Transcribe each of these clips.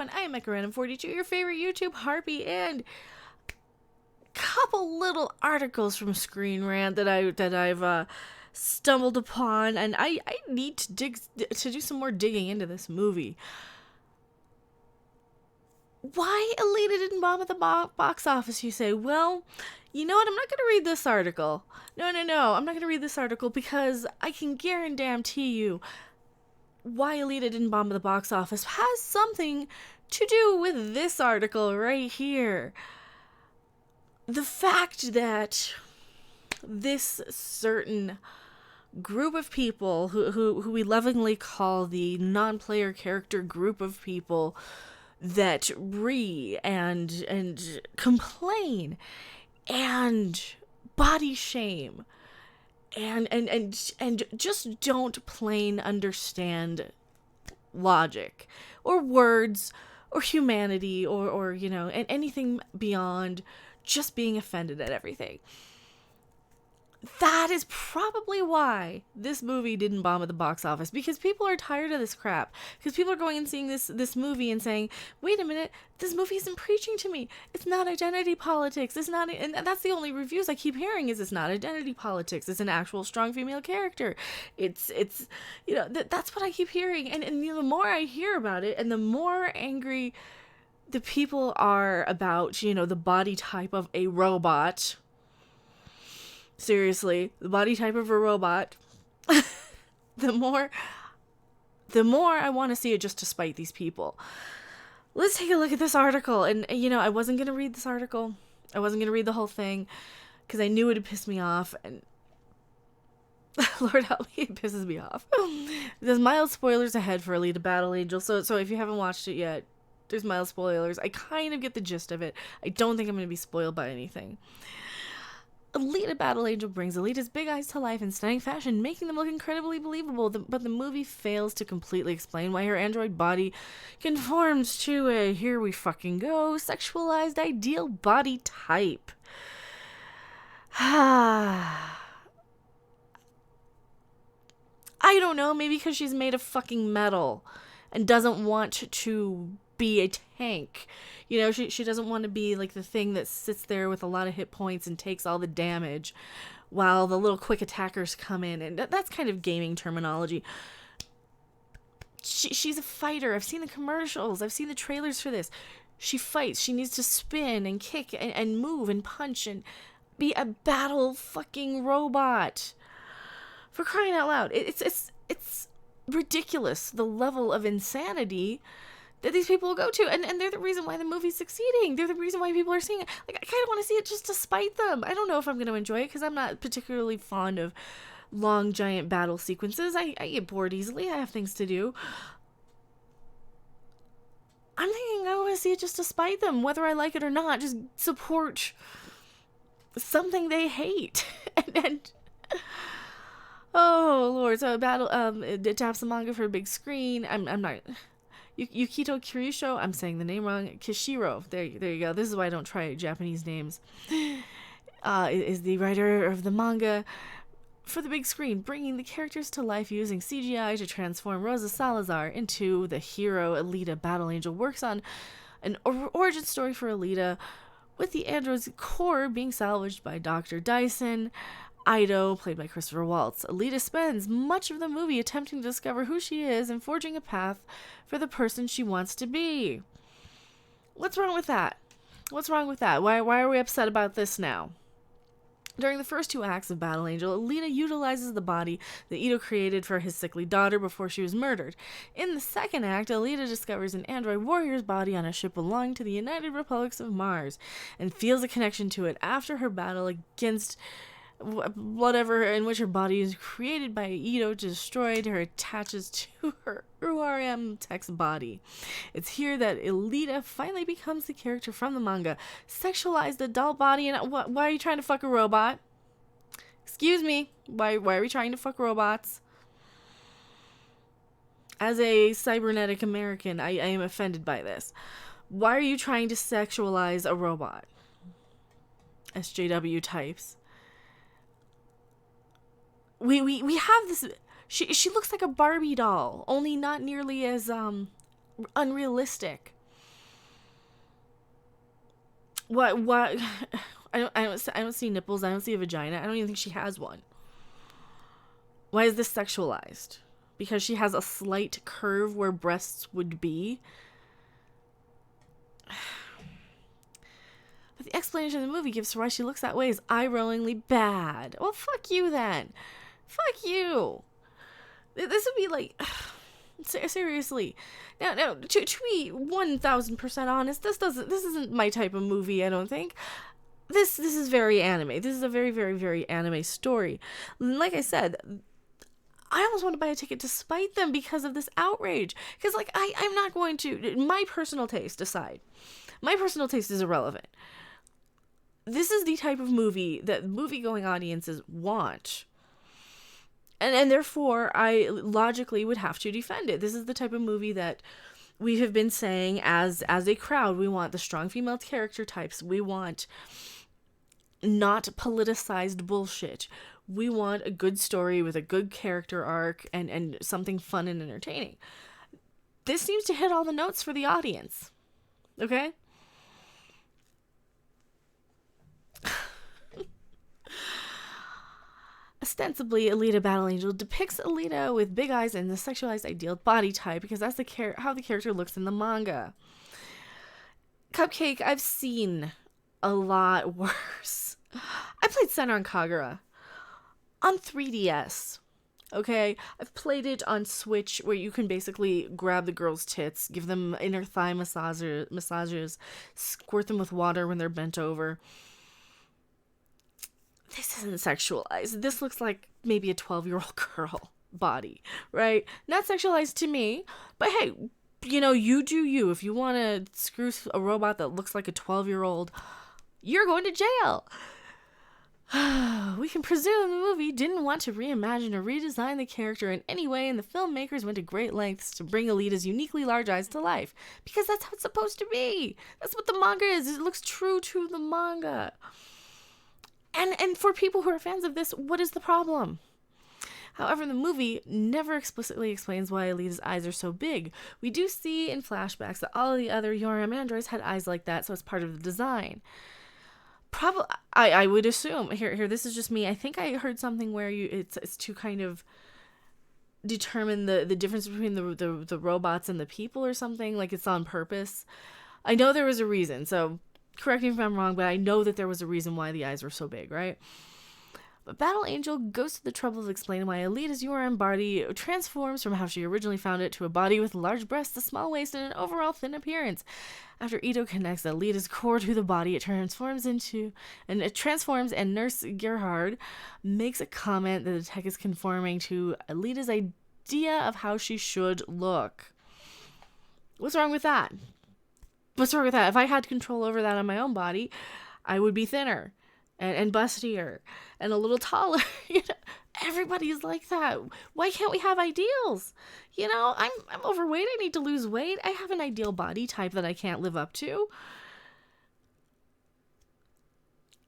everyone, I am Mecha42, your favorite YouTube harpy, and couple little articles from Screen Rant that I've stumbled upon, and I need to do some more digging into this movie. Why Alita didn't bomb at the box office, you say? Well, you know what? I'm not going to read this article. No. I'm not going to read this article because I can guarantee you why Alita didn't bomb at the box office has something to do with this article right here. The fact that this certain group of people who we lovingly call the non-player character group of people that and complain and body shame and just don't plain understand logic or words or humanity or you know, and anything beyond just being offended at everything. That is probably why this movie didn't bomb at the box office, because people are tired of this crap. Because people are going and seeing this movie and saying, wait a minute, this movie isn't preaching to me. It's not identity politics. It's not, and that's the only reviews I keep hearing is it's not identity politics. It's an actual strong female character. It's you know, that's what I keep hearing. And you know, the more I hear about it and the more angry the people are about, you know, the body type of a robot. Seriously, the body type of a robot. the more I want to see it just to spite these people. Let's take a look at this article. And, you know, I wasn't going to read this article. I wasn't going to read the whole thing because I knew it would piss me off. And Lord help me, it pisses me off. There's mild spoilers ahead for Alita Battle Angel. So if you haven't watched it yet, there's mild spoilers. I kind of get the gist of it. I don't think I'm going to be spoiled by anything. Alita Battle Angel brings Alita's big eyes to life in stunning fashion, making them look incredibly believable, but the movie fails to completely explain why her android body conforms to a, here we fucking go, sexualized ideal body type. I don't know, maybe because she's made of fucking metal and doesn't want to be a tank. You know, she doesn't want to be like the thing that sits there with a lot of hit points and takes all the damage while the little quick attackers come in. And that's kind of gaming terminology. She's a fighter. I've seen the commercials. I've seen the trailers for this. She fights. She needs to spin and kick and move and punch and be a battle fucking robot. For crying out loud. It's ridiculous, the level of insanity that these people will go to, and they're the reason why the movie's succeeding. They're the reason why people are seeing it. Like, I kind of want to see it just to spite them. I don't know if I'm going to enjoy it because I'm not particularly fond of long, giant battle sequences. I get bored easily. I have things to do. I'm thinking I want to see it just to spite them, whether I like it or not. Just support something they hate. and oh Lord! So battle it adapts the manga for a big screen. I'm not. Yukito Kirisho, I'm saying the name wrong. Kishiro, there you go. This is why I don't try Japanese names. Is the writer of the manga for the big screen, bringing the characters to life using CGI to transform Rosa Salazar into the hero Alita Battle Angel. Works on an origin story for Alita, with the android's core being salvaged by Dr. Dyson. Ido, played by Christopher Waltz. Alita spends much of the movie attempting to discover who she is and forging a path for the person she wants to be. What's wrong with that? What's wrong with that? Why are we upset about this now? During the first two acts of Battle Angel, Alita utilizes the body that Ido created for his sickly daughter before she was murdered. In the second act, Alita discovers an android warrior's body on a ship belonging to the United Republics of Mars and feels a connection to it after her battle against whatever in which her body is created by Ido destroyed. Her attaches to her URM text body. It's here that Alita finally becomes the character from the manga. Sexualized adult body, and why are you trying to fuck a robot? Excuse me, why are we trying to fuck robots? As a cybernetic American, I am offended by this. Why are you trying to sexualize a robot? SJW types. We have this. She looks like a Barbie doll, only not nearly as unrealistic. What I don't see nipples. I don't see a vagina. I don't even think she has one. Why is this sexualized? Because she has a slight curve where breasts would be. But the explanation of the movie gives for why she looks that way is eye-rollingly bad. Well, fuck you then. Fuck you. This would be like... Seriously. Now, to be 1,000% honest, this isn't my type of movie, I don't think. This is very anime. This is a very, very, very anime story. Like I said, I almost want to buy a ticket to spite them because of this outrage. Because, like, I'm not going to... My personal taste aside. My personal taste is irrelevant. This is the type of movie that movie-going audiences want. And therefore, I logically would have to defend it. This is the type of movie that we have been saying as a crowd. We want the strong female character types. We want not politicized bullshit. We want a good story with a good character arc and something fun and entertaining. This seems to hit all the notes for the audience. Okay? Ostensibly, Alita Battle Angel depicts Alita with big eyes and the sexualized ideal body type because that's how the character looks in the manga. Cupcake, I've seen a lot worse. I played Senran Kagura on 3DS. Okay? I've played it on Switch where you can basically grab the girls' tits, give them inner thigh massages, squirt them with water when they're bent over. This isn't sexualized. This looks like maybe a 12-year-old girl body, right? Not sexualized to me, but hey, you do you. If you want to screw a robot that looks like a 12-year-old, you're going to jail. We can presume the movie didn't want to reimagine or redesign the character in any way, and the filmmakers went to great lengths to bring Alita's uniquely large eyes to life, because that's how it's supposed to be. That's what the manga is. It looks true to the manga. And for people who are fans of this, what is the problem? However, the movie never explicitly explains why Alita's eyes are so big. We do see in flashbacks that all of the other Yoram androids had eyes like that, so it's part of the design. I would assume, here, this is just me, I think I heard something where it's to kind of determine the difference between the robots and the people or something, like it's on purpose. I know there was a reason, so... correct me if I'm wrong, but I know that there was a reason why the eyes were so big, right? But Battle Angel goes to the trouble of explaining why Alita's URM body transforms from how she originally found it to a body with large breasts, a small waist, and an overall thin appearance. After Ito connects Alita's core to the body, it transforms, and Nurse Gerhard makes a comment that the tech is conforming to Alita's idea of how she should look. What's wrong with that? What's wrong with that? If I had control over that on my own body, I would be thinner and bustier and a little taller. Everybody's like that. Why can't we have ideals? I'm overweight. I need to lose weight. I have an ideal body type that I can't live up to.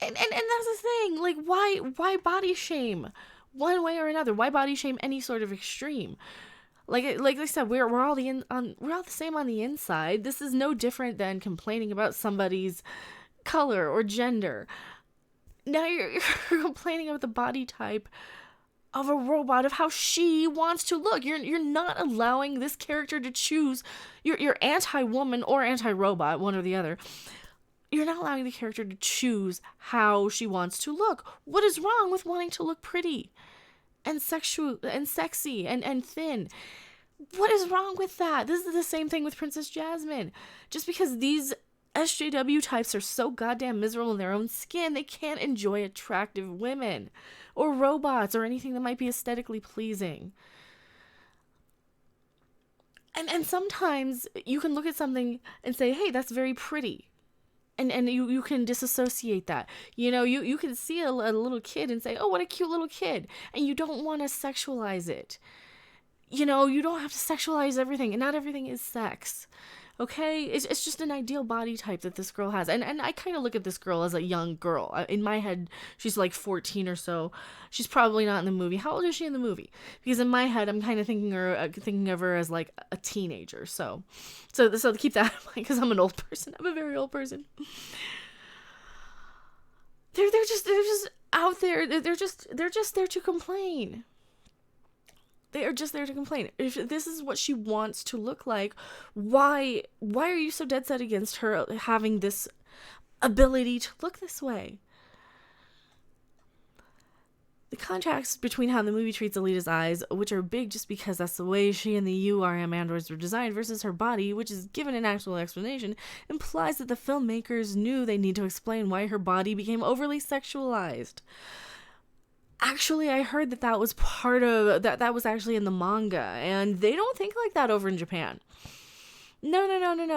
And that's the thing. Like, why body shame one way or another? Why body shame any sort of extreme? Like I said, we're all the same on the inside. This is no different than complaining about somebody's color or gender. Now you're complaining about the body type of a robot, of how she wants to look. You're not allowing this character to choose. You're anti-woman or anti-robot, one or the other. You're not allowing the character to choose how she wants to look. What is wrong with wanting to look pretty and sexual and sexy and thin? What is wrong with that? This is the same thing with Princess Jasmine. Just because these SJW types are so goddamn miserable in their own skin, they can't enjoy attractive women or robots or anything that might be aesthetically pleasing. And sometimes you can look at something and say, hey, that's very pretty. And you can disassociate that. You can see a little kid and say, oh, what a cute little kid. And you don't want to sexualize it. You don't have to sexualize everything. And not everything is sex. Okay? It's just an ideal body type that this girl has. And I kind of look at this girl as a young girl. In my head, she's like 14 or so. She's probably not in the movie. How old is she in the movie? Because in my head, I'm kind of thinking of her as like a teenager. So keep that in mind, because I'm an old person. I'm a very old person. They're just out there. They're just there to complain. They are just there to complain. If this is what she wants to look like, why are you so dead set against her having this ability to look this way? The contrast between how the movie treats Alita's eyes, which are big just because that's the way she and the URM androids were designed, versus her body, which is given an actual explanation, implies that the filmmakers knew they need to explain why her body became overly sexualized. Actually, I heard that was part of that was actually in the manga, and they don't think like that over in Japan. No,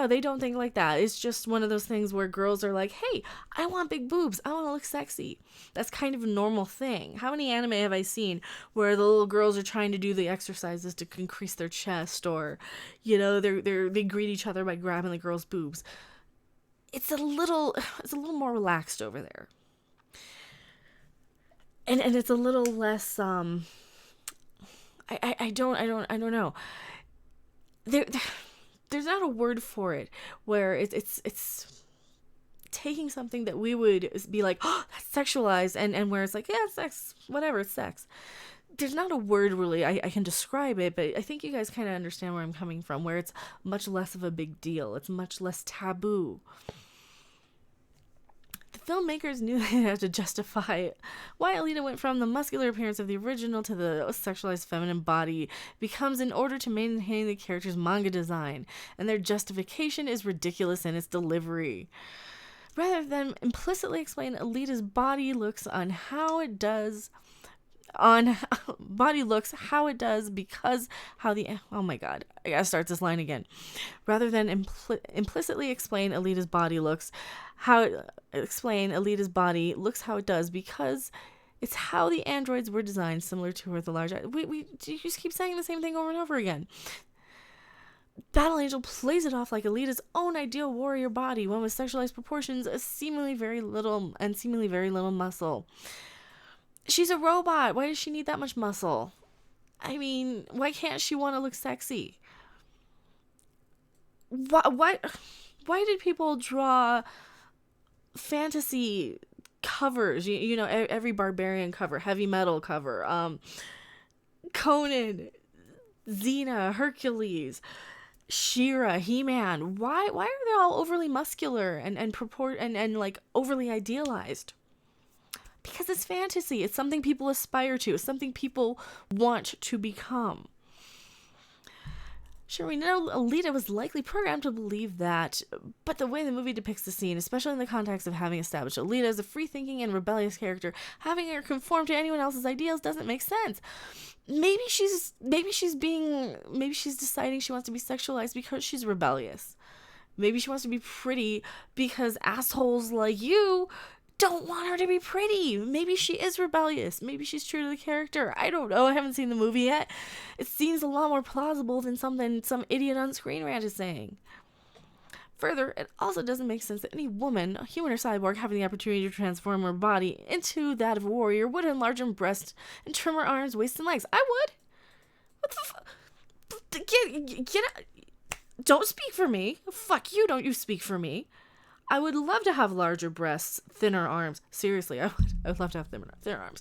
they don't think like that. It's just one of those things where girls are like, hey, I want big boobs, I want to look sexy. That's kind of a normal thing. How many anime have I seen where the little girls are trying to do the exercises to increase their chest, or, you know, they greet each other by grabbing the girl's boobs? It's a little more relaxed over there. And it's a little less I don't know. There's not a word for it where it's taking something that we would be like, oh, that's sexualized, and where it's like, yeah, it's sex, whatever, it's sex. There's not a word really I can describe it, but I think you guys kind of understand where I'm coming from, where it's much less of a big deal. It's much less taboo. The filmmakers knew they had to justify why Alita went from the muscular appearance of the original to the sexualized feminine body becomes in order to maintain the character's manga design, and their justification is ridiculous in its delivery. Rather than implicitly explain Alita's body looks how it does because how the oh my god, I gotta start this line again. Rather than implicitly explain Alita's body looks how it does because it's how the androids were designed, similar to her, the large eye. We just keep saying the same thing over and over again. Battle Angel plays it off like Alita's own ideal warrior body, one with sexualized proportions, seemingly very little muscle. She's a robot. Why does she need that much muscle? I mean, why can't she want to look sexy? Why did people draw fantasy covers? You know, every barbarian cover, heavy metal cover, Conan, Xena, Hercules, She-Ra, He-Man. Why are they all overly muscular and like overly idealized? Because it's fantasy. It's something people aspire to. It's something people want to become. Sure, we know Alita was likely programmed to believe that, but the way the movie depicts the scene, especially in the context of having established Alita as a free-thinking and rebellious character, having her conform to anyone else's ideals doesn't make sense. Maybe she's deciding she wants to be sexualized because she's rebellious. Maybe she wants to be pretty because assholes like you don't want her to be pretty. Maybe she is rebellious. Maybe she's true to the character. I don't know. I haven't seen the movie yet. It seems a lot more plausible than something some idiot on Screen Rant is saying. Further, it also doesn't make sense that any woman, human or cyborg, having the opportunity to transform her body into that of a warrior would enlarge her breasts and trim her arms, waist, and legs. I would. What the Get out. Don't speak for me. Fuck you, don't you speak for me. I would love to have larger breasts, thinner arms. Seriously, I would love to have thinner arms.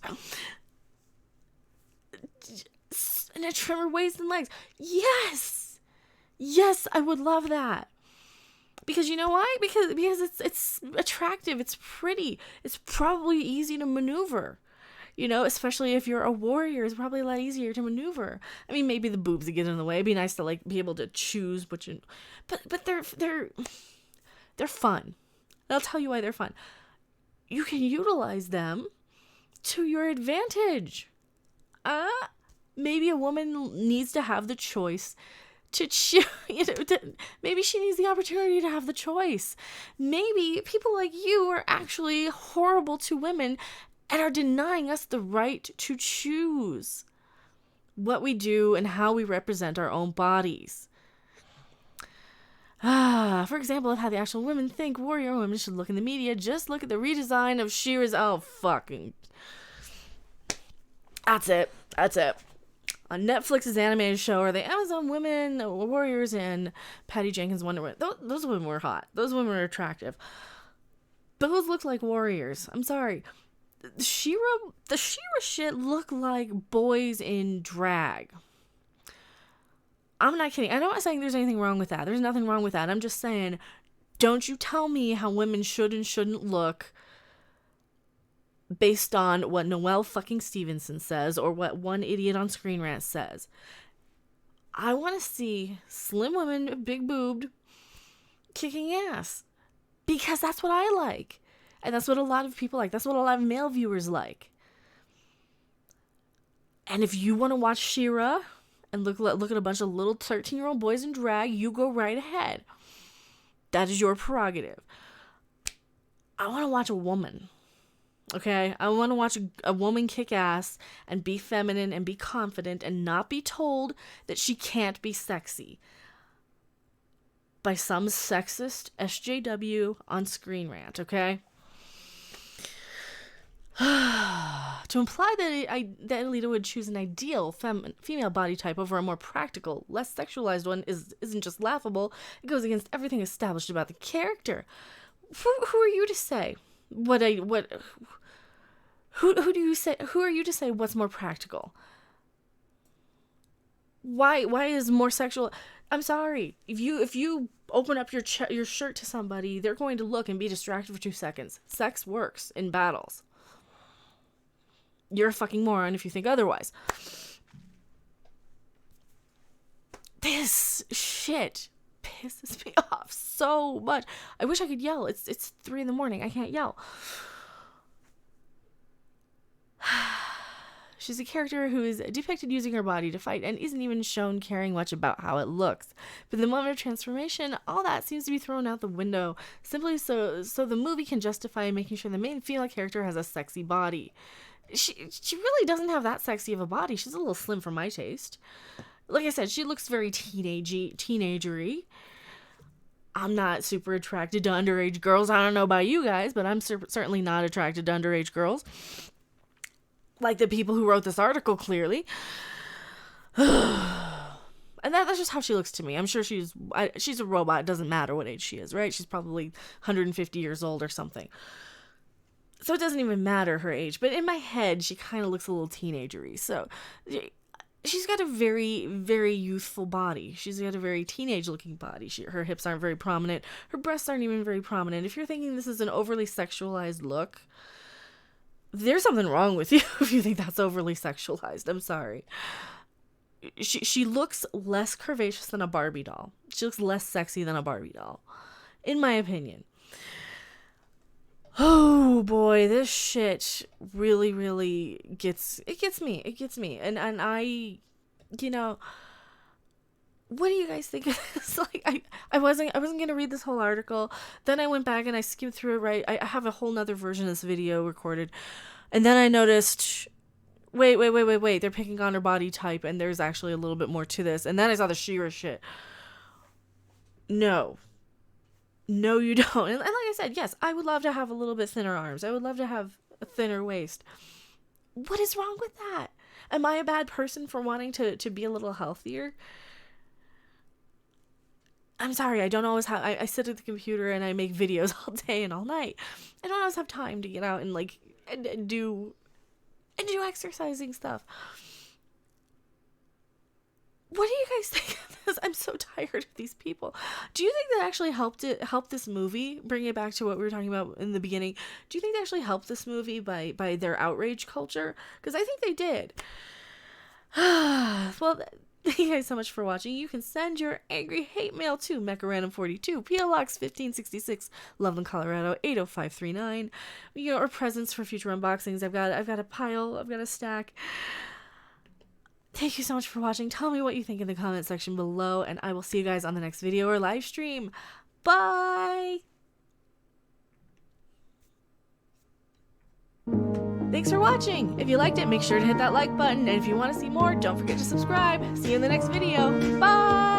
And a trimmer waist and legs. Yes, I would love that. Because you know why? Because it's attractive. It's pretty. It's probably easy to maneuver. You know, especially if you're a warrior, it's probably a lot easier to maneuver. I mean, maybe the boobs would get in the way. It'd be nice to like be able to choose, but they're fun. And I'll tell you why they're fun. You can utilize them to your advantage. Maybe a woman needs to have the choice to choose. Maybe she needs the opportunity to have the choice. Maybe people like you are actually horrible to women and are denying us the right to choose what we do and how we represent our own bodies. For example, of how the actual women think warrior women should look in the media. Just look at the redesign of She-Ra's. Oh, fucking. That's it. On Netflix's animated show are the Amazon women, warriors, and Patty Jenkins' Wonder Woman. Those women were hot. Those women were attractive. Those look like warriors. I'm sorry. The She-Ra shit look like boys in drag. I'm not kidding. I'm not saying there's anything wrong with that. There's nothing wrong with that. I'm just saying, don't you tell me how women should and shouldn't look based on what Noelle fucking Stevenson says or what one idiot on Screen Rant says. I want to see slim women, big boobed, kicking ass. Because that's what I like. And that's what a lot of people like. That's what a lot of male viewers like. And if you want to watch She-Ra and look at a bunch of little 13-year-old boys in drag, you go right ahead. That is your prerogative. I want to watch a woman. Okay? I want to watch a woman kick ass and be feminine and be confident and not be told that she can't be sexy by some sexist SJW on Screen Rant, okay? To imply that Alita would choose an ideal female body type over a more practical, less sexualized one isn't just laughable. It goes against everything established about the character. Who are you to say who do you say? Who are you to say what's more practical? Why is more sexual? I'm sorry. If you open up your shirt to somebody, they're going to look and be distracted for 2 seconds. Sex works in battles. You're a fucking moron if you think otherwise. This shit pisses me off so much. I wish I could yell. It's 3 a.m. I can't yell. She's a character who is depicted using her body to fight and isn't even shown caring much about how it looks. But the moment of transformation, all that seems to be thrown out the window, simply so the movie can justify making sure the main female character has a sexy body. She really doesn't have that sexy of a body. She's a little slim for my taste. Like I said, she looks very teenagery. I'm not super attracted to underage girls. I don't know about you guys, but I'm certainly not attracted to underage girls. Like the people who wrote this article, clearly. And that's just how she looks to me. I'm sure she's a robot. It doesn't matter what age she is, right? She's probably 150 years old or something. So it doesn't even matter her age. But in my head, she kind of looks a little teenagery. So she's got a very, very youthful body. She's got a very teenage-looking body. Her hips aren't very prominent. Her breasts aren't even very prominent. If you're thinking this is an overly sexualized look, there's something wrong with you if you think that's overly sexualized. I'm sorry. She looks less curvaceous than a Barbie doll. She looks less sexy than a Barbie doll, in my opinion. Oh boy, this shit really, really gets me. It gets me. And I, what do you guys think of this? Like, I wasn't gonna read this whole article. Then I went back and I skimmed through it, right? I have a whole nother version of this video recorded. And then I noticed, wait, they're picking on her body type and there's actually a little bit more to this. And then I saw the She-Ra shit. No, you don't. And like I said, yes, I would love to have a little bit thinner arms. I would love to have a thinner waist. What is wrong with that? Am I a bad person for wanting to be a little healthier? I'm sorry, I don't always have... I sit at the computer and I make videos all day and all night. I don't always have time to get out and, like, and do exercising stuff. What do you guys think of this? I'm so tired of these people. Do you think that actually helped this movie, bring it back to what we were talking about in the beginning? Do you think they actually helped this movie by their outrage culture? Because I think they did. Well, thank you guys so much for watching. You can send your angry hate mail to MechaRandom42, P.O. Box 1566, Loveland, Colorado 80539. Or presents for future unboxings. I've got a pile. I've got a stack. Thank you so much for watching. Tell me what you think in the comment section below, and I will see you guys on the next video or live stream. Bye! Thanks for watching! If you liked it, make sure to hit that like button, and if you want to see more, don't forget to subscribe. See you in the next video. Bye!